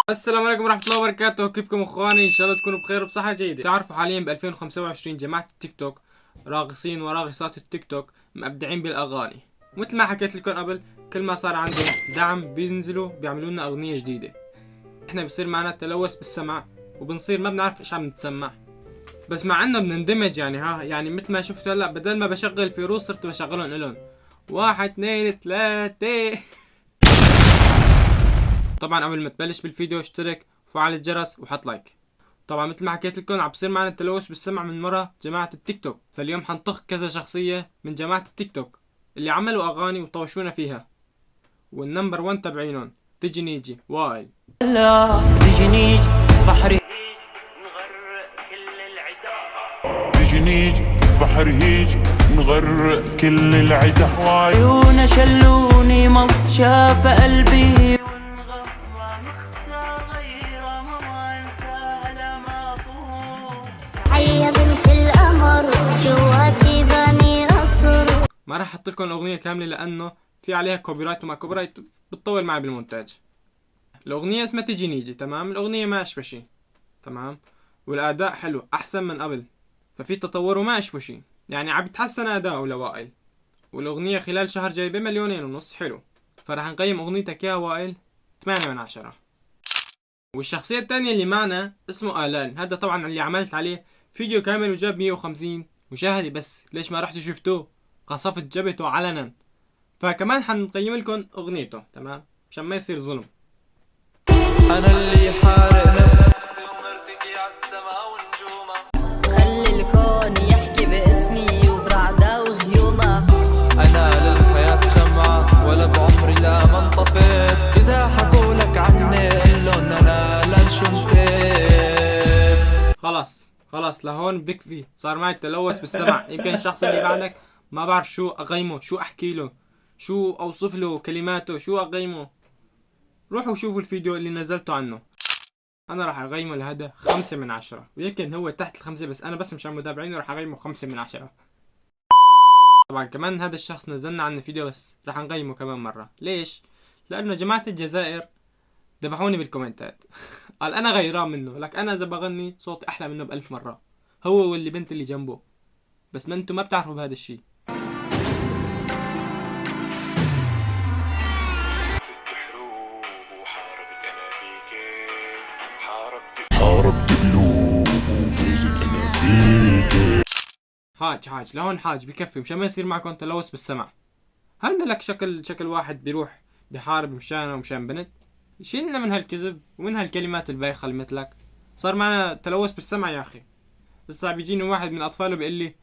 السلام عليكم ورحمة الله وبركاته. كيفكم اخواني؟ ان شاء الله تكونوا بخير وبصحة جيدة. تعرفوا حاليا ب 2025 جماعة التيك توك، راقصين وراقصات التيك توك مبدعين بالاغاني. مثل ما حكيت لكم قبل، كل ما صار عندهم دعم بينزلوا بيعملوا لنا اغنية جديدة. احنا بصير معنا تلوث بالسمع وبنصير ما بنعرف ايش عم نتسمع، بس مع انه بنندمج. يعني مثل ما شفتوا هلا، بدل ما بشغل فيروز صرت بشغلهم الهم. 1 2 3. طبعا قبل ما تبلش بالفيديو اشترك وفعل الجرس وحط لايك. طبعا مثل ما حكيت لكم عم بصير معنا التلوث بالسمع من ورا جماعة التيك توك، فاليوم حنطخ كذا شخصية من جماعة التيك توك اللي عملوا اغاني وطوشونا فيها. والنمبر 1 تبعينهم تيجي نيجي وائل. لا تيجي نيجي بحر هيج نغرق كل العدا، تيجي نيجي بحر هيج نغرق كل العدا. عيونه شلوني مل شاف قلبي والغمرة مختار غيره ما انسى لما افوت. حيا بنت القمر جواتي بني قصر. ما راح احط لكم الاغنية كاملة لانه في عليها كوبي رايت، ومع كوبي رايت بتطول معي بالمونتاج. الاغنية اسمها تيجي نيجي، تمام. الاغنية ما اشبه تمام، والاداء حلو احسن من قبل، ففي تطور وما اشبه شي. يعني عم يتحسن اداؤه لوائل، والاغنية خلال شهر جايبة 2.5 مليون. حلو، فراح نقيم اغنيتك يا وائل 8/10. والشخصية الثانية اللي معنا اسمه آلان. هذا طبعا اللي عملت عليه فيديو كامل وجاب 150 مشاهدة، بس ليش ما رحتوا شفتوه؟ قصفت جبته علنا. فكمان حنقيم لكم اغنيته، تمام، مشان ما يصير ظلم. انا اللي حارق نفسي ومرتقي عالسما ونجومه، خلي الكون يحكي باسمي وبرعدة وغيومة. انا للحياة شمعة ولا بعمري لا ما انطفيت، اذا حكوا لك عني قلن انا لن شو نسيت. خلاص لهون بكفي. صار معي التلوث بالسمع. يمكن الشخص اللي بعدك ما بعرف شو اقيمه، شو احكي له، شو اوصف له كلماته، شو اقيمه. روحوا شوفوا الفيديو اللي نزلته عنه. انا راح اقيمه لهذا 5/10، ويمكن هو تحت ال5، بس انا بس مشان متابعينه راح اقيمه 5/10. طبعا كمان هذا الشخص نزلنا عنه فيديو، بس راح نقيمه كمان مرة. ليش؟ لانه جماعة الجزائر ذبحوني بالكومنتات. قال انا غيران منه، لك انا اذا بغني صوتي احلى منه ب1000 مرة، هو واللي بنت اللي جنبه، بس ما انتم ما بتعرفوا بهذا الشيء. حاربت قلوب وفزت انا فيك. حاج لهون حاج بكفي، مشان ما يصير معكم تلوث بالسمع. هلنا لك شكل واحد بيروح بحارب مشانه ومشان بنت. شيلنا من هالكذب ومن هالكلمات البايخة اللي مثلك. صار معنا تلوث بالسمع يا اخي. بس بيجيني واحد من اطفاله بيقول لي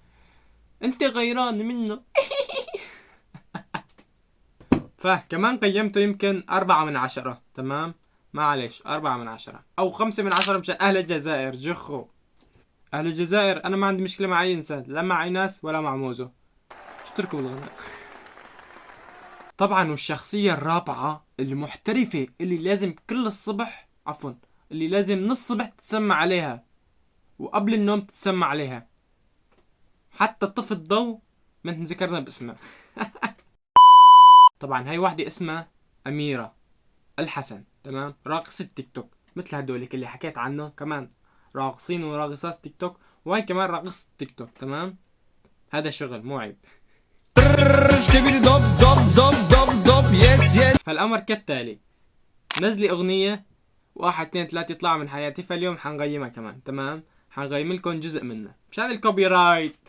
انت غيران منه. فكمان قيمته يمكن 4/10، تمام. معلش 4/10 او 5/10 مشان اهل الجزائر. جخو اهل الجزائر، انا ما عندي مشكلة مع اي انسان، لا مع اي ناس ولا مع موزه. اشتركوا بالغناء. طبعا والشخصية الرابعة المحترفة اللي لازم كل الصبح، عفوا، اللي لازم نص الصبح تتسمع عليها وقبل النوم تتسمع عليها، حتى طفي الضوء من ذكرنا باسمها. طبعا هاي واحدة اسمها أميرة الحسن، تمام. راقصة تيك توك مثل هدولك اللي حكيت عنه، كمان راقصين وراقصات تيك توك، وهي كمان راقصة تيك توك، تمام. هذا شغل مو عيب. فالأمر كالتالي: نزلي أغنية 1 2 3 يطلع من حياتي. فاليوم حنقيمها كمان، تمام. حنقيم لكم جزء منها مشان الكوبي رايت.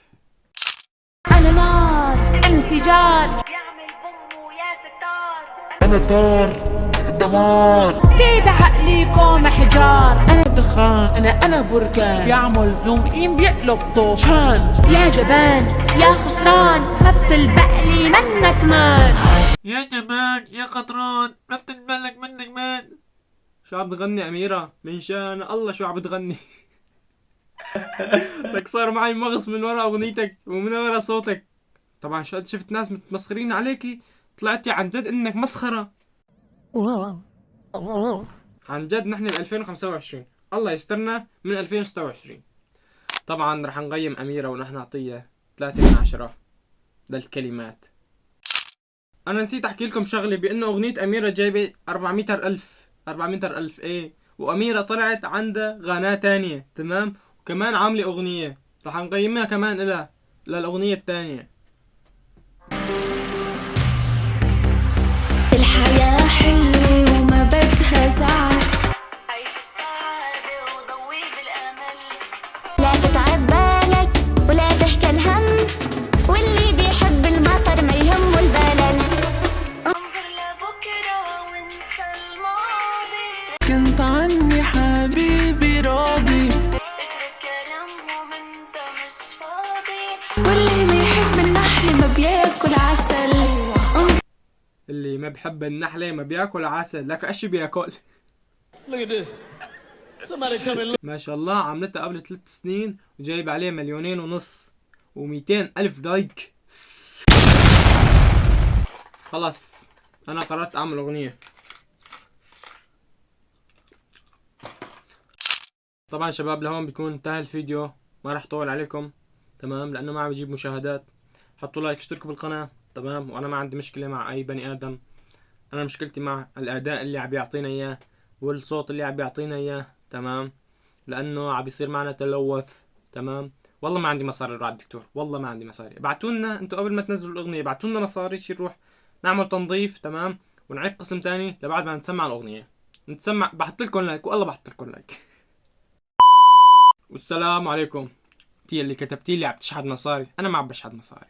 أنا نار انفجار، يعمل بوم ويا ستار. انا طار دمار. في بعقليكم حجار. انا دخان انا بركان، بيعمل زوم ان بيقلب طوفان. يا جبان يا خسران، ما بتلبقلي منك مان. يا جبان يا قطران، ما بتتبلك منك مان. شو عم بتغني أميرة؟ من شان الله شو عم بتغني. لك صار معي مغص من ورا أغنيتك ومن ورا صوتك. طبعا شفت ناس متمسخرين عليكي، طلعتي عن جد إنك مسخرة. عن جد نحن ب 2025، الله يسترنا من 2026. طبعا رح نقيم أميرة ونحن نعطيها 3/10 للكلمات. انا نسيت احكي لكم شغله، بانه اغنيه اميره جايبه 400,000 ايه، واميره طلعت عندها قناه تانية تمام، وكمان عامله اغنيه راح نقيمها كمان لها للاغنيه الثانيه. الحياة حلوة وما بدها زعل. عيش السعادة وضوي بالأمل. لا تتعب بالك ولا تحكي الهم، واللي بيحب المطر ما يهمه البلل. انظر لبكرة وانسى الماضي. كنت عني حبيبي راضي. اترك كلامهم انت مش فاضي. واللي ما يحب النحل ما بياكل عسل. اللي ما بحب النحله ما بياكل عسل، لك ايش بياكل؟ ما شاء الله عملتها قبل 3 سنين وجايب عليه 2,500,000 و200,000 لايك. خلاص انا قررت اعمل اغنيه. طبعا شباب لهون بيكون انتهى الفيديو، ما راح طول عليكم تمام، لانه ما عم بجيب مشاهدات. حطوا لايك، اشتركوا بالقناه تمام، وانا ما عندي مشكله مع اي بني ادم، انا مشكلتي مع الاداء اللي عم يعطينا اياه والصوت اللي عم يعطينا اياه تمام، لانه عم بيصير معنا تلوث تمام. والله ما عندي مصاري نروح على الدكتور، والله ما عندي مصاري. ابعتوا لنا انتم قبل ما تنزلوا الاغنيه، ابعتوا لنا مصاري شي نروح نعمل تنظيف تمام، ونعيد قسم تاني لبعد ما نسمع الاغنيه. نتسمع، بحط لكم لايك، والله بحط لكم لايك. والسلام عليكم. انت اللي كتبتي لي عم تشحد مصاري، انا ما عم بشحد مصاري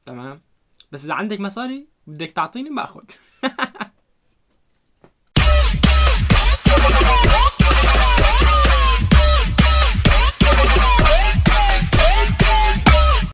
تمام، بس اذا عندك مصاري بدك تعطيني باخذ.